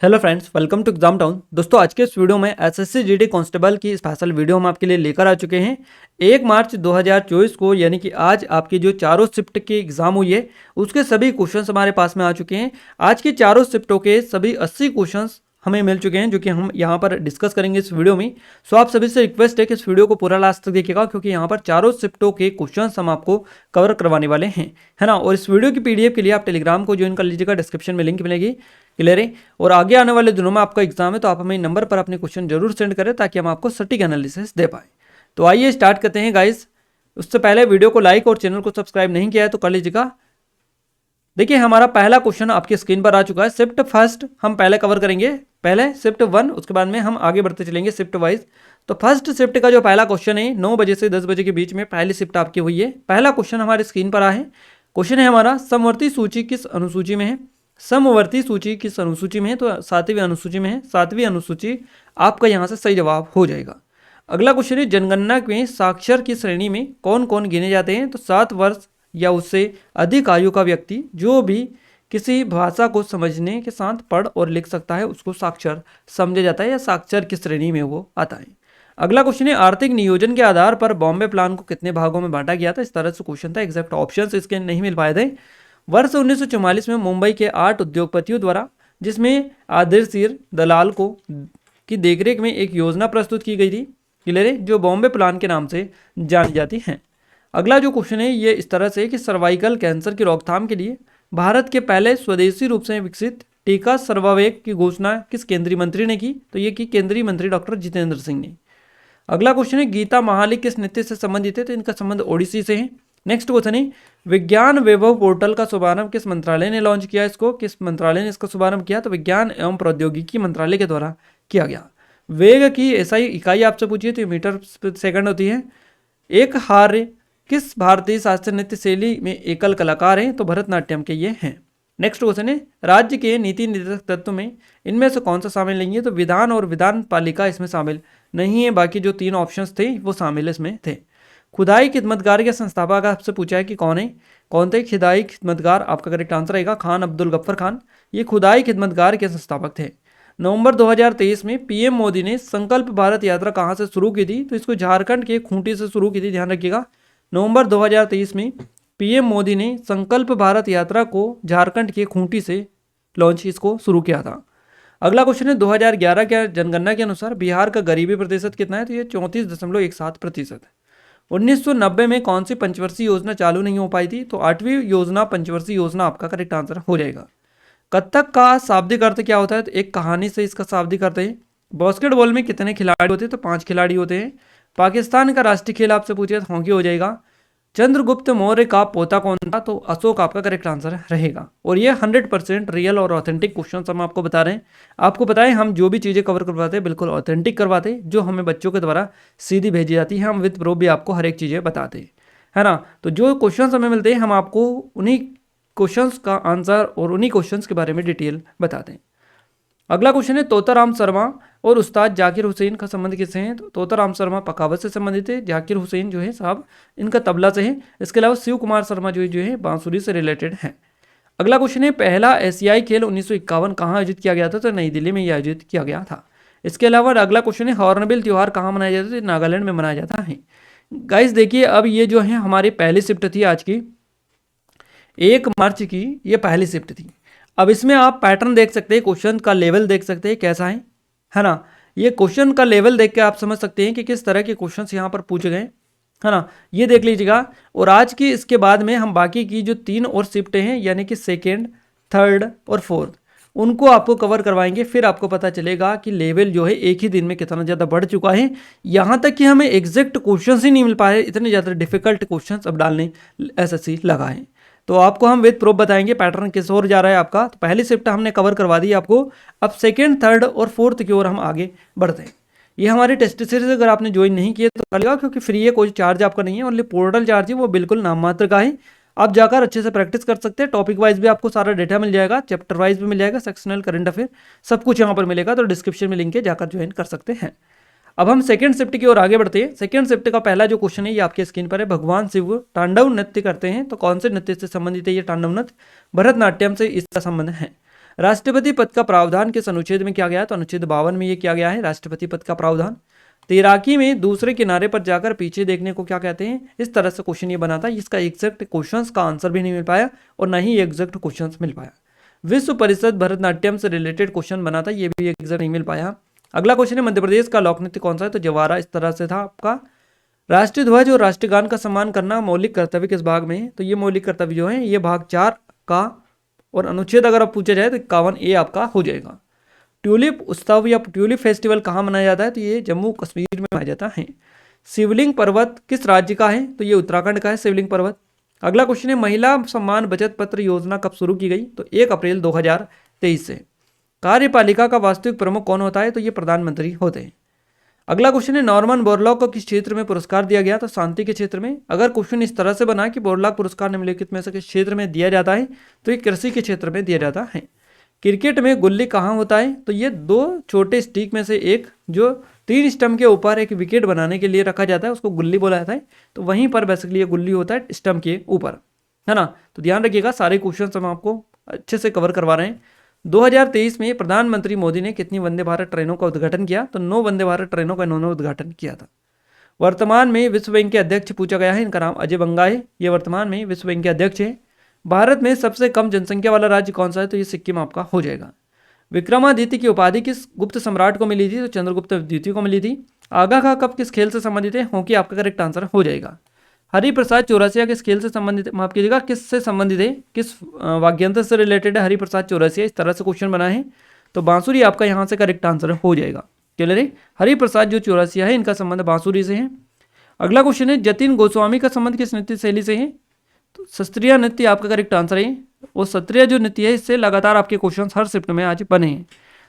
Hello friends, welcome to exam town. दोस्तों, आज के इस वीडियो में एसएससी जीडी कांस्टेबल की स्पेशल वीडियो हम आपके लिए लेकर आ चुके हैं। 1 मार्च 2024 को यानी कि आज आपकी जो चारों शिफ्ट की एग्जाम हुई है उसके सभी क्वेश्चंस हमारे पास में आ चुके हैं। आज की चारों शिफ्टों के सभी 80 क्वेश्चंस हमें मिल चुके हैं जो कि हम यहाँ पर डिस्कस करेंगे इस वीडियो में। सो आप सभी से रिक्वेस्ट है कि इस वीडियो को पूरा लास्ट तक देखिएगा, क्योंकि यहाँ पर चारों शिफ्टों के क्वेश्चंस हम आपको कवर करवाने वाले हैं, है ना। और इस वीडियो की पीडीएफ के लिए आप टेलीग्राम को ज्वाइन कर लीजिएगा, डिस्क्रिप्शन में लिंक मिलेगी। क्लियर है। और आगे आने वाले दिनों में आपका एग्जाम है तो आप हमें नंबर पर अपने क्वेश्चन जरूर सेंड करें ताकि हम आपको सटीक एनालिसिस दे पाए। तो आइए स्टार्ट करते हैं गाइस। उससे पहले वीडियो को लाइक और चैनल को सब्सक्राइब नहीं किया है तो कर लीजिएगा। देखिए, हमारा पहला क्वेश्चन आपकी स्क्रीन पर आ चुका है। शिफ्ट फर्स्ट हम पहले कवर करेंगे, पहले शिफ्ट 1, उसके बाद में हम आगे बढ़ते चलेंगे शिफ्ट वाइज। तो फर्स्ट शिफ्ट का जो पहला क्वेश्चन है 9 बजे से 10 बजे के बीच में पहली शिफ्ट आपकी हुई है। पहला क्वेश्चन हमारे स्क्रीन पर आ है। क्वेश्चन है हमारा, समवर्ती सूची किस अनुसूची में है। समवर्ती सूची किस अनुसूची में है, तो 7वीं अनुसूची में है। 7वीं अनुसूची आपका यहाँ से सही जवाब हो जाएगा। अगला क्वेश्चन है, जनगणना में साक्षर की श्रेणी में कौन कौन गिने जाते हैं। तो 7 वर्ष या उससे अधिक आयु का व्यक्ति जो भी किसी भाषा को समझने के साथ पढ़ और लिख सकता है उसको साक्षर समझा जाता है या साक्षर की श्रेणी में वो आता है। अगला क्वेश्चन है, आर्थिक नियोजन के आधार पर बॉम्बे प्लान को कितने भागों में बांटा गया था। इस तरह से क्वेश्चन था, एग्जैक्ट ऑप्शंस इसके नहीं मिल पाए थे। वर्ष 1944 में मुंबई के 8 उद्योगपतियों द्वारा, जिसमें आदिरसिर दलाल को की देखरेख में एक योजना प्रस्तुत की गई थी, क्लियर है, जो बॉम्बे प्लान के नाम से जानी जाती है। अगला जो क्वेश्चन है ये इस तरह से कि सर्वाइकल कैंसर की रोकथाम के लिए भारत के पहले स्वदेशी रूप से विकसित टीका सर्वावेक की घोषणा किस केंद्रीय मंत्री ने की। तो ये की केंद्रीय मंत्री डॉक्टर जितेंद्र सिंह ने। अगला क्वेश्चन है, गीता महाली किस नृत्य से संबंधित है। तो इनका संबंध ओडिसी से है। नेक्स्ट क्वेश्चन है, विज्ञान वैभव पोर्टल का शुभारंभ किस मंत्रालय ने लॉन्च किया। इसको किस मंत्रालय ने इसका शुभारंभ किया। तो विज्ञान एवं प्रौद्योगिकी मंत्रालय के द्वारा किया गया। वेग की एसआई इकाई आपसे पूछिए तो मीटर सेकंड होती है। एक हार्य किस भारतीय शास्त्रीय नृत्य शैली में एकल कलाकार हैं। तो भरतनाट्यम के ये हैं। नेक्स्ट क्वेश्चन है, राज्य के नीति निर्देशक तत्व में इनमें से कौन सा शामिल नहीं है। तो विधान और विधान पालिका इसमें शामिल नहीं है, बाकी जो 3 ऑप्शंस थे वो शामिल इसमें थे। खुदाई खिदमतगार के संस्थापक आपसे पूछा है कि कौन है, कौन थे खुदाई खिदमतगार। आपका करेक्ट आंसर रहेगा खान अब्दुल गफ्फर खान। ये खुदाई खिदमतगार के संस्थापक थे। नवंबर 2023 में पीएम मोदी ने संकल्प भारत यात्रा कहाँ से शुरू की थी। तो इसको झारखंड के खूंटी से शुरू की थी, ध्यान रखिएगा। नवंबर 2023 में पीएम मोदी ने संकल्प भारत यात्रा को झारखंड के खूंटी से लॉन्च इसको शुरू किया था। अगला क्वेश्चन है, 2011 के जनगणना के अनुसार बिहार का गरीबी प्रतिशत कितना है। तो ये 34.17% है। 1990 में कौन सी पंचवर्षीय योजना चालू नहीं हो पाई थी। तो 8वीं योजना पंचवर्षीय योजना आपका करेक्ट आंसर हो जाएगा। कथक का शाब्दिक अर्थ क्या होता है। तो एक कहानी से इसका शाब्दिक अर्थ है। बास्केटबॉल में कितने खिलाड़ी होते हैं। तो 5 खिलाड़ी होते हैं। पाकिस्तान का राष्ट्रीय खेल आपसे पूछे तो हॉकी हो जाएगा। चंद्रगुप्त मौर्य का पोता कौन था। तो अशोक आपका करेक्ट आंसर रहेगा। और ये 100% रियल और ऑथेंटिक क्वेश्चन हम आपको बता रहे हैं। आपको बताएं, हम जो भी चीज़ें कवर करवाते हैं बिल्कुल ऑथेंटिक करवाते हैं, जो हमें बच्चों के द्वारा सीधी भेजी जाती है। हम विद प्रूफ भी आपको हर एक चीज़ें बताते हैं, है ना। तो जो क्वेश्चन हमें मिलते हैं हम आपको उन्हीं क्वेश्चंस का आंसर और उन्हीं क्वेश्चंस के बारे में डिटेल बताते हैं। अगला क्वेश्चन है, तोताराम शर्मा और उस्ताद जाकिर हुसैन का संबंध किससे है। तो तोताराम शर्मा पखावत से संबंधित है। जाकिर हुसैन जो है साहब इनका तबला से है। इसके अलावा शिव कुमार शर्मा जो है बांसुरी से रिलेटेड है। अगला क्वेश्चन है, पहला एशियाई खेल 1951 कहाँ आयोजित किया गया था। तो नई दिल्ली में ये आयोजित किया गया था। इसके अलावा अगला क्वेश्चन है, हॉर्नबिल त्यौहार कहाँ मनाया जाता है। तो नागालैंड में मनाया जाता है। गाइस देखिए, अब ये जो है हमारी पहली शिफ्ट थी आज की 1 मार्च की, ये पहली शिफ्ट थी। अब इसमें आप पैटर्न देख सकते हैं, क्वेश्चन का लेवल देख सकते हैं कैसा है ना। ये क्वेश्चन का लेवल देख के आप समझ सकते हैं कि किस तरह के क्वेश्चंस यहाँ पर पूछे गए, है ना। ये देख लीजिएगा। और आज की इसके बाद में हम बाकी की जो 3 और शिफ्टें हैं यानी कि सेकेंड, थर्ड और फोर्थ, उनको आपको कवर करवाएंगे। फिर आपको पता चलेगा कि लेवल जो है एक ही दिन में कितना ज़्यादा बढ़ चुका है। यहाँ तक कि हमें एग्जैक्ट क्वेश्चन ही नहीं मिल पाए, इतने ज़्यादा डिफिकल्ट क्वेश्चन अब डालने एसएससी लगा है। तो आपको हम विद प्रूफ बताएंगे पैटर्न किस ओर जा रहा है आपका। तो पहली शिफ्ट हमने कवर करवा दी आपको। अब सेकेंड, थर्ड और फोर्थ की ओर हम आगे बढ़ते हैं। ये हमारी टेस्ट सीरीज अगर आपने ज्वाइन नहीं किए तो कर लेगा, क्योंकि फ्री है, कोई चार्ज आपका नहीं है। ओनली पोर्टल चार्ज है, वो बिल्कुल नाम मात्र का है। आप जाकर अच्छे से प्रैक्टिस कर सकते हैं। टॉपिक वाइज भी आपको सारा डेटा मिल जाएगा, चैप्टर वाइज भी मिल जाएगा, सेक्शनल करंट अफेयर सब कुछ यहाँ पर मिलेगा। तो डिस्क्रिप्शन में लिंक है, जाकर ज्वाइन कर सकते हैं। अब हम सेकंड शिफ्ट की ओर आगे बढ़ते हैं। सेकंड शिफ्ट का पहला जो क्वेश्चन है ये आपके स्क्रीन पर है। भगवान शिव तांडव नृत्य करते हैं, तो कौन से नृत्य से संबंधित है ये तांडव नृत्य। भरतनाट्यम से इसका संबंध है। राष्ट्रपति पद का प्रावधान किस अनुच्छेद में किया गया है? तो अनुच्छेद 52 में ये किया गया है राष्ट्रपति पद का प्रावधान। तैराकी में दूसरे किनारे पर जाकर पीछे देखने को क्या कहते हैं? इस तरह से क्वेश्चन ये बना था। इसका एग्जैक्ट क्वेश्चंस का आंसर भी नहीं मिल पाया और ना ही एग्जैक्ट क्वेश्चंस मिल पाया। विश्व परिषद भरतनाट्यम से रिलेटेड क्वेश्चन बना था, ये भी एग्जैक्ट नहीं मिल पाया। अगला क्वेश्चन है मध्य प्रदेश का लोक नृत्य कौन सा है? तो जवारा इस तरह से था आपका। राष्ट्रीय ध्वज और राष्ट्रगान का सम्मान करना मौलिक कर्तव्य किस भाग में है? तो ये मौलिक कर्तव्य जो है ये भाग 4 का, और अनुच्छेद अगर आप पूछा जाए तो 51A आपका हो जाएगा। ट्यूलिप उत्सव या ट्यूलिप फेस्टिवल कहाँ मनाया जाता है? तो ये जम्मू कश्मीर में मनाया जाता है। शिवलिंग पर्वत किस राज्य का है? तो ये उत्तराखंड का है शिवलिंग पर्वत। अगला क्वेश्चन है महिला सम्मान बचत पत्र योजना कब शुरू की गई? तो 1 अप्रैल 2023 से। कार्यपालिका का वास्तविक प्रमुख कौन होता है? तो ये प्रधानमंत्री होते हैं। अगला क्वेश्चन है नॉर्मन बोरलॉग को किस क्षेत्र में पुरस्कार दिया गया? तो शांति के क्षेत्र में। अगर क्वेश्चन इस तरह से बना कि बोरलॉग पुरस्कार निम्नलिखित में से किस क्षेत्र में दिया जाता है? तो ये कृषि के क्षेत्र में दिया जाता है। क्रिकेट में गुल्ली कहाँ होता है? तो ये 2 छोटे स्टिक में से एक जो 3 स्टंप के ऊपर एक विकेट बनाने के लिए रखा जाता है उसको गुल्ली बोला जाता है। तो वहीं पर बेसिकली ये गुल्ली होता है स्टंप के ऊपर, है ना। तो ध्यान रखिएगा, सारे क्वेश्चन हम आपको अच्छे से कवर करवा रहे हैं। 2023 में प्रधानमंत्री मोदी ने कितनी वंदे भारत ट्रेनों का उद्घाटन किया? तो 9 वंदे भारत ट्रेनों का इन्होंने उद्घाटन किया था। वर्तमान में विश्व बैंक के अध्यक्ष पूछा गया है, इनका नाम अजय बंगा है। ये वर्तमान में विश्व बैंक के अध्यक्ष है। भारत में सबसे कम जनसंख्या वाला राज्य कौन सा है? तो ये सिक्किम आपका हो जाएगा। विक्रमादित्य की उपाधि किस गुप्त सम्राट को मिली थी? तो चंद्रगुप्त द्वितीय को मिली थी। आगा खां कब किस खेल से संबंधित है? हॉकी आपका करेक्ट आंसर हो जाएगा। हरिप्रसाद चौरसिया किस खेल से संबंधित है? माफ कीजिएगा, किससे संबंधित है? किस वाद्ययंत्र से रिलेटेड है हरिप्रसाद चौरसिया? इस तरह से क्वेश्चन बना है तो बांसुरी आपका यहाँ से करेक्ट आंसर हो जाएगा। क्लियर है? हरिप्रसाद जो चौरसिया है इनका संबंध बांसुरी से है। अगला क्वेश्चन है जतिन गोस्वामी का संबंध किस नृत्य शैली से है? तो शास्त्रीय नृत्य आपका करेक्ट आंसर है। वो शास्त्रीय जो नृत्य है इससे लगातार आपके क्वेश्चन हर शिफ्ट में आज बने हैं।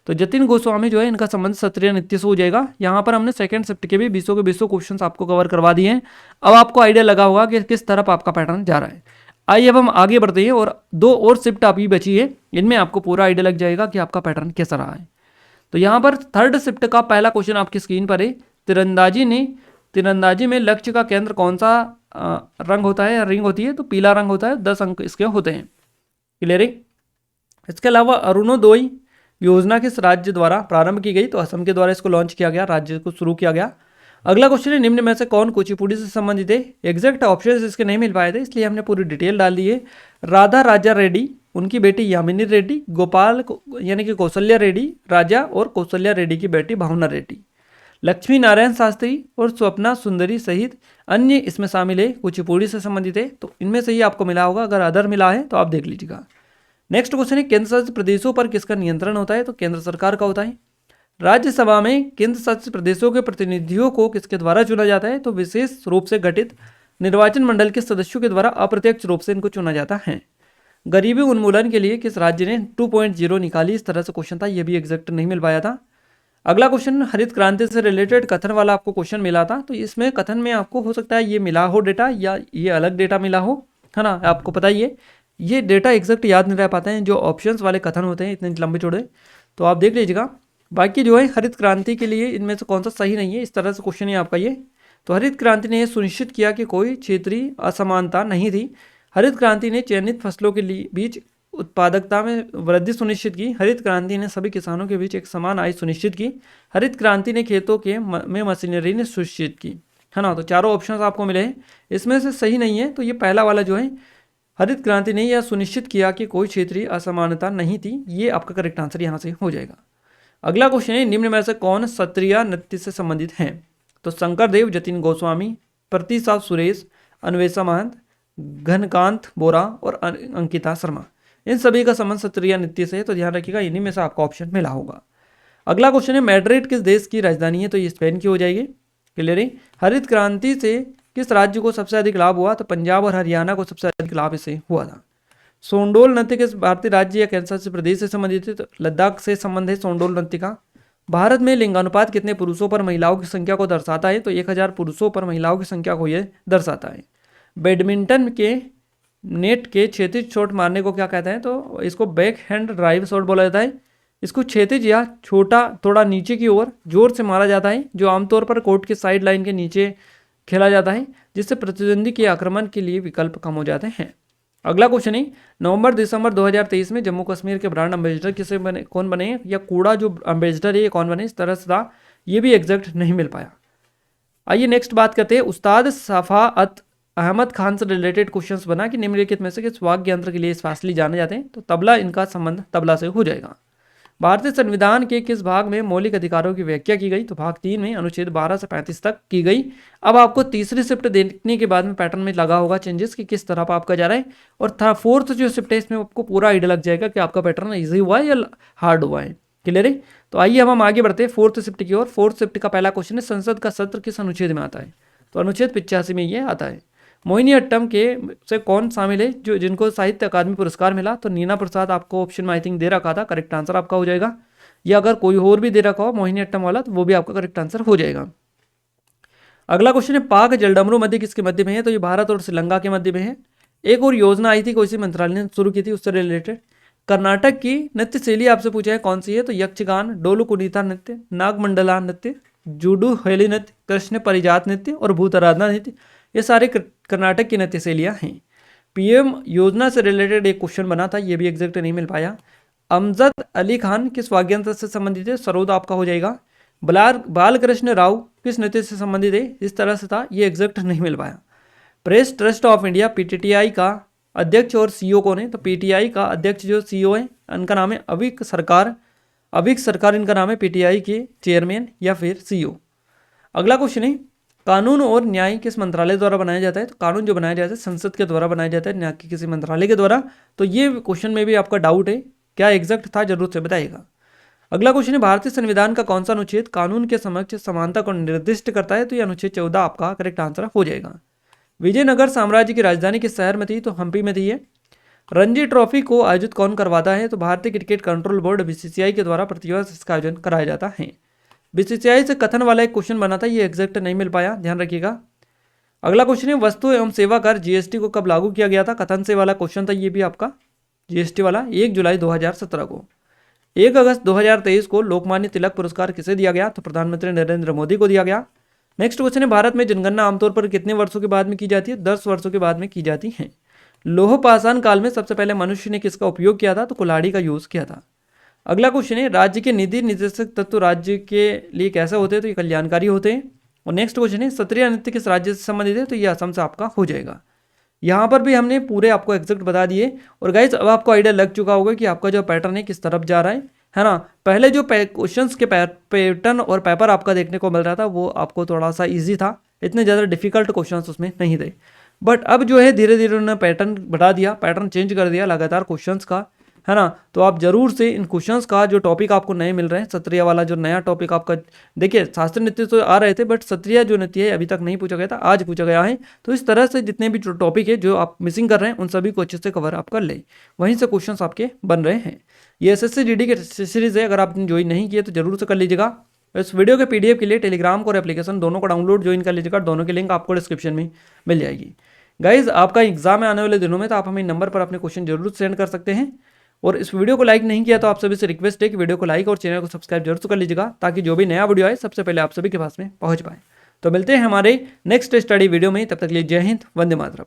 तो जतिन गोस्वामी जो है इनका संबंध शास्त्रीय नृत्य से हो जाएगा। यहाँ पर हमने सेकंड शिफ्ट के भी 20 के 20 क्वेश्चन आपको कवर करवा दिए हैं। अब आपको आइडिया लगा होगा कि किस तरफ आपका पैटर्न जा रहा है। आइए अब हम आगे बढ़ते हैं और 2 और शिफ्ट अभी बची है, इनमें आपको पूरा आइडिया लग जाएगा कि आपका पैटर्न कैसा रहा है। तो यहाँ पर थर्ड शिफ्ट का पहला क्वेश्चन आपकी स्क्रीन पर है। तीरंदाजी में लक्ष्य का केंद्र कौन सा रंग होता है या रिंग होती है? तो पीला रंग होता है। 10 अंक इसके होते हैं। क्लियर है? इसके अलावा अरुणोदय योजना किस राज्य द्वारा प्रारंभ की गई? तो असम के द्वारा इसको लॉन्च किया गया, राज्य को शुरू किया गया। अगला क्वेश्चन है निम्न में से कौन कुचिपुड़ी से संबंधित है? एग्जैक्ट ऑप्शन इसके नहीं मिल पाए थे इसलिए हमने पूरी डिटेल डाल दी है। राधा राजा रेड्डी, उनकी बेटी यामिनी रेड्डी, गोपाल यानी कि कौशल्या रेड्डी राजा और कौशल्या रेड्डी की बेटी भावना रेड्डी, लक्ष्मी नारायण शास्त्री और स्वप्ना सुंदरी सहित अन्य इसमें शामिल है, कुचिपुड़ी से संबंधित है। तो इनमें से ही आपको मिला होगा, अगर अदर मिला है तो आप देख लीजिएगा। नेक्स्ट क्वेश्चन है केंद्र शासित प्रदेशों पर किसका नियंत्रण होता है? तो केंद्र सरकार का होता है। राज्यसभा में केंद्र शासित प्रदेशों के प्रतिनिधियों को किसके द्वारा चुना जाता है? तो विशेष रूप से गठित निर्वाचन मंडल के सदस्यों के द्वारा अप्रत्यक्ष रूप से इनको चुना जाता है। गरीबी उन्मूलन के लिए किस राज्य ने 2.0 निकाली? इस तरह से क्वेश्चन था, यह भी एग्जैक्ट नहीं मिल पाया था। अगला क्वेश्चन हरित क्रांति से रिलेटेड कथन वाला आपको क्वेश्चन मिला था। तो इसमें कथन में आपको हो सकता है ये मिला हो डेटा या ये अलग डेटा मिला हो, है ना। आपको पता ही है ये डेटा एग्जैक्ट याद नहीं रह पाते हैं जो ऑप्शंस वाले कथन होते हैं इतने लंबे चौड़े। तो आप देख लीजिएगा। बाकी जो है हरित क्रांति के लिए इनमें से कौन सा सही नहीं है, इस तरह से क्वेश्चन है आपका ये। तो हरित क्रांति ने यह सुनिश्चित किया कि कोई क्षेत्रीय असमानता नहीं थी। हरित क्रांति ने चयनित फसलों के बीच उत्पादकता में वृद्धि सुनिश्चित की। हरित क्रांति ने सभी किसानों के बीच एक समान आय सुनिश्चित की। हरित क्रांति ने खेतों के में मशीनरी ने सुनिश्चित की, है ना। तो चारों ऑप्शंस आपको मिले हैं, इसमें से सही नहीं है। तो ये पहला वाला जो है हरित क्रांति ने यह सुनिश्चित किया कि कोई क्षेत्रीय असमानता नहीं थी, ये आपका करेक्ट आंसर यहाँ से हो जाएगा। अगला क्वेश्चन है निम्न में से कौन सत्रिया नृत्य से संबंधित है? तो शंकर देव, जतिन गोस्वामी, प्रतिसाव सुरेश, अन्वेषा महंत, घनकांत बोरा और अंकिता शर्मा, इन सभी का संबंध सत्रिया नृत्य से है। तो ध्यान रखिएगा इन्हीं में से आपका ऑप्शन मिला होगा। अगला क्वेश्चन है मैड्रिड किस देश की राजधानी है? तो ये स्पेन की हो जाएगी। क्लियर है? हरित क्रांति से किस राज्य को सबसे अधिक लाभ हुआ? तो पंजाब और हरियाणा को सबसे अधिक लाभ इससे हुआ था। सोंडोल नृत्य किस भारतीय राज्य या केंद्र शासित प्रदेश से संबंधित है? तो लद्दाख से संबंध है सोंडोल नृत्य का। भारत में लिंगानुपात कितने पुरुषों पर महिलाओं की संख्या को दर्शाता है? तो 1000 पुरुषों पर महिलाओं की संख्या को यह दर्शाता है। बैडमिंटन के नेट के क्षैतिज शॉट मारने को क्या कहते हैं? तो इसको बैक हैंड ड्राइव शॉट बोला जाता है। इसको क्षैतिज या छोटा थोड़ा नीचे की ओर जोर से मारा जाता है, जो आमतौर पर कोर्ट के साइड लाइन के नीचे खेला जाता है, जिससे प्रतिद्वंदी के आक्रमण के लिए विकल्प कम हो जाते हैं। अगला क्वेश्चन है, नवंबर दिसंबर 2023 में जम्मू कश्मीर के ब्रांड एम्बेसडर किसे बने, कौन बने, या कूड़ा जो एम्बेसडर है ये कौन बने, इस तरह से था, ये भी एग्जैक्ट नहीं मिल पाया। आइए नेक्स्ट बात करते हैं, उस्ताद सफाअत अहमद खान से रिलेटेड क्वेश्चंस बना कि निम्नलिखित में से किस वाद्य यंत्र के लिए स्पेशली जाने जाते हैं, तो तबला, इनका संबंध तबला से हो जाएगा। भारतीय संविधान के किस भाग में मौलिक अधिकारों की व्याख्या की गई, तो भाग 3 में अनुच्छेद 12 से 35 तक की गई। अब आपको तीसरी शिफ्ट देखने के बाद में पैटर्न में लगा होगा चेंजेस कि किस तरफ आपका जा रहा है, और फोर्थ जो शिफ्ट है इसमें आपको पूरा आइडिया लग जाएगा कि आपका पैटर्न ईजी हुआ है या हार्ड हुआ है। क्लियर है? तो आइए हम आगे बढ़ते हैं फोर्थ शिफ्ट की ओर। फोर्थ शिफ्ट का पहला क्वेश्चन है, संसद का सत्र किस अनुच्छेद में आता है, तो अनुच्छेद 85 में ये आता है। मोहिनीअट्टम के से कौन शामिल है जो जिनको साहित्य अकादमी पुरस्कार मिला, तो नीना प्रसाद, आपको ऑप्शन में आई थिंक दे रखा था, करेक्ट आंसर आपका हो जाएगा। या अगर कोई और भी दे रखा हो मोहिनीअट्टम वाला, तो वो भी आपका करेक्ट आंसर हो जाएगा। अगला क्वेश्चन है, पाक जलडमरू मध्य किसके मध्य में है, तो ये भारत और श्रीलंका के मध्य में है। एक और योजना आई थी, कोई सी मंत्रालय ने शुरू की थी, उससे रिलेटेड। कर्नाटक की नृत्य शैली आपसे पूछा है कौन सी है, तो यक्षगान, डोलू कुनीता नृत्य, नागमंडला नृत्य, जूडू हेली नृत्य, कृष्ण परिजात नृत्य और भूत आराधना नृत्य, ये सारे कर्नाटक की नृत्य शैलियाँ हैं। पीएम योजना से रिलेटेड एक क्वेश्चन बना था, ये भी एग्जैक्ट नहीं मिल पाया। अमजद अली खान किस वाद्ययंत्र से संबंधित है, सरोद आपका हो जाएगा। बालकृष्ण राव किस नृत्य से संबंधित है, इस तरह से था, ये एग्जैक्ट नहीं मिल पाया। Press trust of India PTI का अध्यक्ष और सीईओ कौन है, तो पीटीआई का अध्यक्ष जो सीईओ है इनका नाम है अविक सरकार। अविक सरकार इनका नाम है, पीटीआई के चेयरमैन या फिर सीईओ। अगला क्वेश्चन है, कानून और न्याय किस मंत्रालय द्वारा बनाया जाता है, तो कानून जो बनाया जाता है संसद के द्वारा बनाया जाता है, न्याय कि किसी मंत्रालय के द्वारा। तो ये क्वेश्चन में भी आपका डाउट है, क्या एग्जैक्ट था जरूर से बताइएगा। अगला क्वेश्चन है, भारतीय संविधान का कौन सा अनुच्छेद कानून के समक्ष समानता को निर्दिष्ट करता है, तो ये अनुच्छेद 14 आपका करेक्ट आंसर हो जाएगा। विजयनगर साम्राज्य की राजधानी किस शहर में थी, तो हम्पी में थी है। रणजी ट्रॉफी को आयोजित कौन करवाता है, तो भारतीय क्रिकेट कंट्रोल बोर्ड बीसीसीआई के द्वारा प्रतिवर्ष इसका आयोजन कराया जाता है। बीसीसीआई से कथन वाला एक क्वेश्चन बना था, ये एग्जैक्ट नहीं मिल पाया, ध्यान रखिएगा। अगला क्वेश्चन है, वस्तु एवं सेवा कर जीएसटी को कब लागू किया गया था, कथन से वाला क्वेश्चन था, ये भी आपका जीएसटी वाला 1 जुलाई 2017 को। 1 अगस्त 2023 को लोकमान्य तिलक पुरस्कार किसे दिया गया, तो प्रधानमंत्री नरेंद्र मोदी को दिया गया। नेक्स्ट क्वेश्चन है, भारत में जनगणना आमतौर पर कितने वर्षों के बाद में की जाती है, 10 वर्षों के बाद में की जाती है। लोह पाषाण काल में सबसे पहले मनुष्य ने किसका उपयोग किया था, तो कुल्हाड़ी का यूज किया था। अगला क्वेश्चन है, राज्य के निधि निर्देशक तत्व राज्य के लिए कैसे होते हैं, तो ये कल्याणकारी होते हैं। और नेक्स्ट क्वेश्चन है, सत्रिया नृत्य किस राज्य से संबंधित है, तो ये असम से आपका हो जाएगा। यहाँ पर भी हमने पूरे आपको एग्जैक्ट बता दिए। और गाइज अब आपको आइडिया लग चुका होगा कि आपका जो पैटर्न है किस तरफ जा रहा है ना। पहले जो क्वेश्चंस के पैटर्न और पेपर आपका देखने को मिल रहा था वो आपको थोड़ा सा इजी था, इतने ज़्यादा डिफिकल्ट क्वेश्चंस उसमें नहीं थे। बट अब जो है धीरे धीरे उन्होंने पैटर्न बढ़ा दिया, पैटर्न चेंज कर दिया लगातार क्वेश्चंस का, है ना। तो आप जरूर से इन क्वेश्चंस का जो टॉपिक आपको नए मिल रहे हैं, सत्रिया वाला जो नया टॉपिक आपका, देखिए शास्त्रीय नृत्य तो आ रहे थे बट सत्रिया जो नृत्य है अभी तक नहीं पूछा गया था, आज पूछा गया है। तो इस तरह से जितने भी जो टॉपिक है जो आप मिसिंग कर रहे हैं उन सभी को अच्छे से कवर आप कर ले, वहीं से क्वेश्चन आपके बन रहे हैं। ये एसएससी जीडी के सीरीज है, अगर आपने ज्वाइन नहीं किए तो जरूर से कर लीजिएगा। इस वीडियो के पीडीएफ के लिए टेलीग्राम और एप्लीकेशन दोनों को डाउनलोड ज्वाइन कर लीजिएगा, दोनों की लिंक आपको डिस्क्रिप्शन में मिल जाएगी। गाइज आपका एग्जाम है आने वाले दिनों में, तो आप हमें नंबर पर अपने क्वेश्चन जरूर सेंड कर सकते हैं। और इस वीडियो को लाइक नहीं किया तो आप सभी से रिक्वेस्ट है कि वीडियो को लाइक और चैनल को सब्सक्राइब जरूर कर लीजिएगा, ताकि जो भी नया वीडियो आए सबसे पहले आप सभी के पास में पहुंच पाए। तो मिलते हैं हमारे नेक्स्ट स्टडी वीडियो में, तब तक के लिए जय हिंद, वंदे मातरम।